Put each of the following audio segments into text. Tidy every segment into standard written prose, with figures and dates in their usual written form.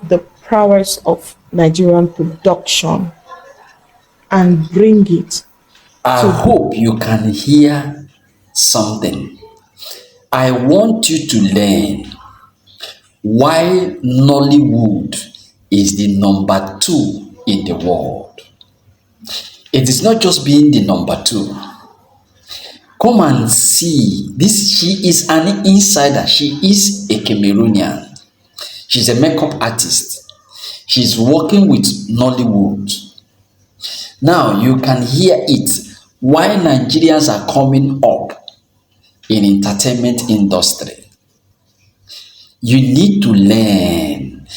the prowess of Nigerian production and bring it I to hope you can hear something. I want you to learn why Nollywood is the number two in the world. It is not just being the number two. Come and see this. She is an insider. She is a Cameroonian. She's a makeup artist. She's working with Nollywood. Now you can hear it. Why Nigerians are coming up in entertainment industry. You need to learn.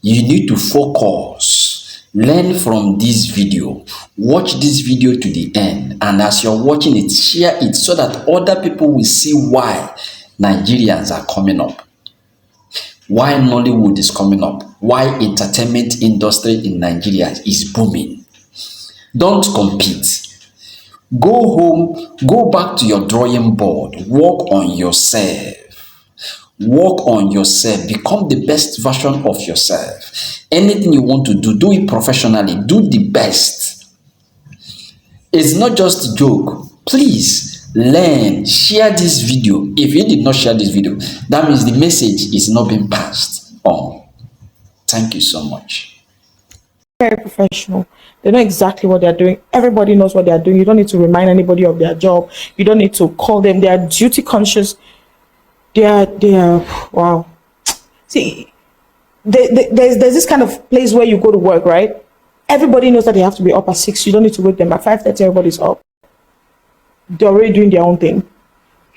You need to focus. Learn from this video. Watch this video to the end. And as you're watching it, share it so that other people will see why Nigerians are coming up. Why Nollywood is coming up. Why entertainment industry in Nigeria is booming. Don't compete. Go home, go back to your drawing board, work on yourself. Work on yourself, become the best version of yourself. Anything you want to do, do it professionally, do the best. It's not just a joke. Please learn, share this video. If you did not share this video, that means the message is not being passed on. Thank you so much. very professional. They know exactly what they're doing. Everybody knows what they're doing. You don't need to remind anybody of their job. You don't need to call them. They are duty conscious. They are wow. See, there's this kind of place where you go to work, right? Everybody knows that they have to be up at 6. You don't need to wake them at 5:30. Everybody's up. They're already doing their own thing.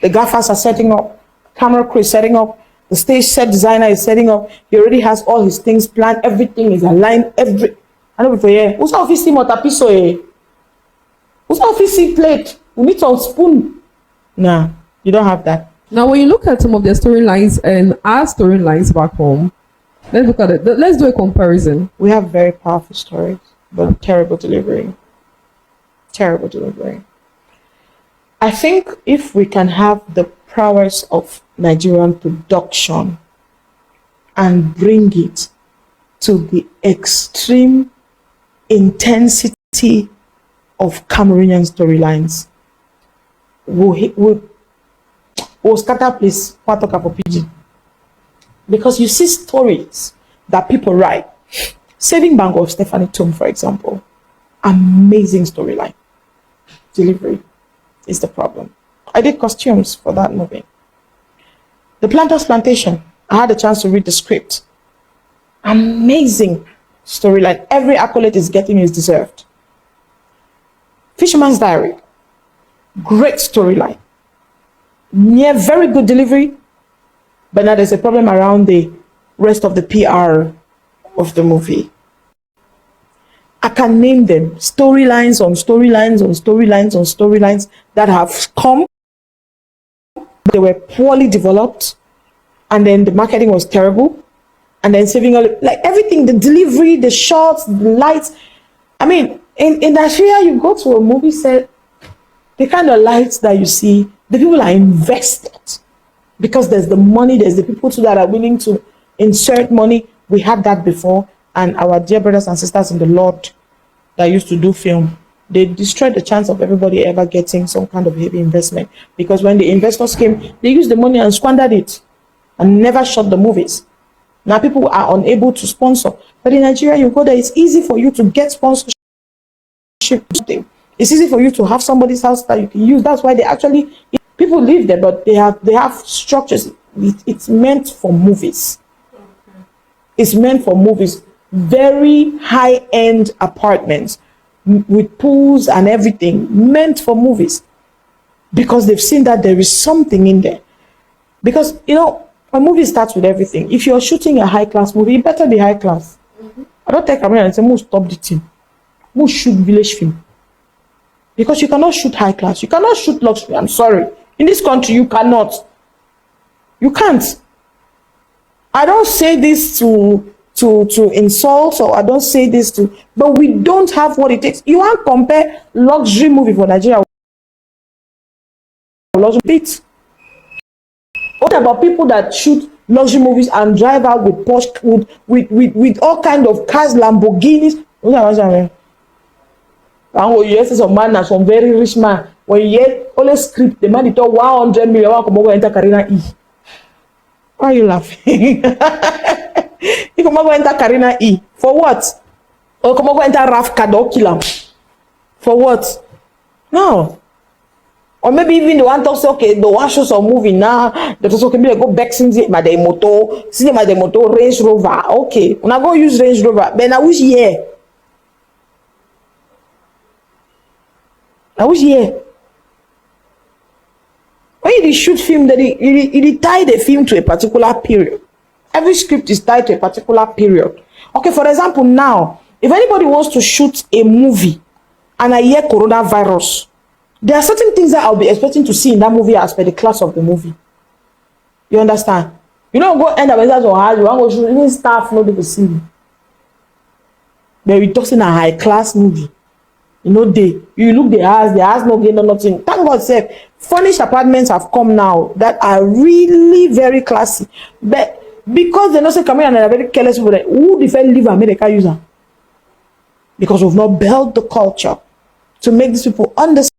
The gaffers are setting up. Camera crew is setting up. The stage set designer is setting up. He already has all his things planned. Everything is aligned. I know before here. Who's office team or tapiso? Who's office plate? We need some spoon. Nah, you don't have that. Now, when you look at some of their storylines and our storylines back home, let's look at it. Let's do a comparison. We have very powerful stories, but terrible delivery. Terrible delivery. I think if we can have the prowess of Nigerian production and bring it to the extreme intensity of Cameroonian storylines, we'll scatter place, talk about PG. Because you see stories that people write. Saving Bank of Stephanie Tom, for example. Amazing storyline. Delivery is the problem. I did costumes for that movie. The Planters Plantation, I had a chance to read the script. Amazing storyline. Every accolade is getting is deserved. Fisherman's Diary, great storyline. Yeah, very good delivery. But now there's a problem around the rest of the PR of the movie. I can name them storylines on storylines on storylines on storylines that have come. They were poorly developed, and then the marketing was terrible, and then saving all like everything, the delivery, the shots, the lights. I mean, in Nigeria, you go to a movie set, the kind of lights that you see, the people are invested because there's the money, there's the people too that are willing to insert money. We had that before, and our dear brothers and sisters in the Lord that used to do film, they destroyed the chance of everybody ever getting some kind of heavy investment, because when the investors came, they used the money and squandered it and never shot the movies. Now people are unable to sponsor. But in Nigeria, you go there, it's easy for you to get sponsorship. It's easy for you to have somebody's house that you can use. That's why they actually, people live there, but they have structures. It's meant for movies. It's meant for movies. Very high-end apartments with pools and everything, meant for movies, because they've seen that there is something in there. Because, you know, a movie starts with everything. If you're shooting a high-class movie, it better be high-class. I don't take Cameroon and say, "Move, stop the thing. Move, shoot village film." Because you cannot shoot high-class. You cannot shoot luxury. I'm sorry. In this country, you cannot. You can't. I don't say this to insult, or I don't say this to, but we don't have what it takes. You can't compare luxury movie for Nigeria with luxury bit. What about people that shoot luxury movies and drive out with Porsche, with all kind of cars, Lamborghinis. And when you hear some man and some very rich man, when you hear only script, the man they talk 100 million, one come over enter Karina E. Why are you laughing? You come over enter Karina E. For what? Or come over enter Raf Kado kill him. For what? No. Or maybe even the one talks, okay, the one show some movie now, the talks, okay, maybe go back since my the motor, see my the motor Range Rover. Okay, when I go use Range Rover, but I wish year. I wish year. When you shoot film, that you tie the film to a particular period. Every script is tied to a particular period. Okay, for example, now, if anybody wants to shoot a movie and I hear coronavirus, there are certain things that I'll be expecting to see in that movie as per the class of the movie. You understand? You don't go end up with that or hard, you want to go shoot, even staff not to see you. But we're talking a high class movie. You know, you look the house no gain or nothing. Thank God, say, furnished apartments have come now that are really very classy. But because they not say come in and are very careless people, who defend live America user? Because we've not built the culture to make these people understand.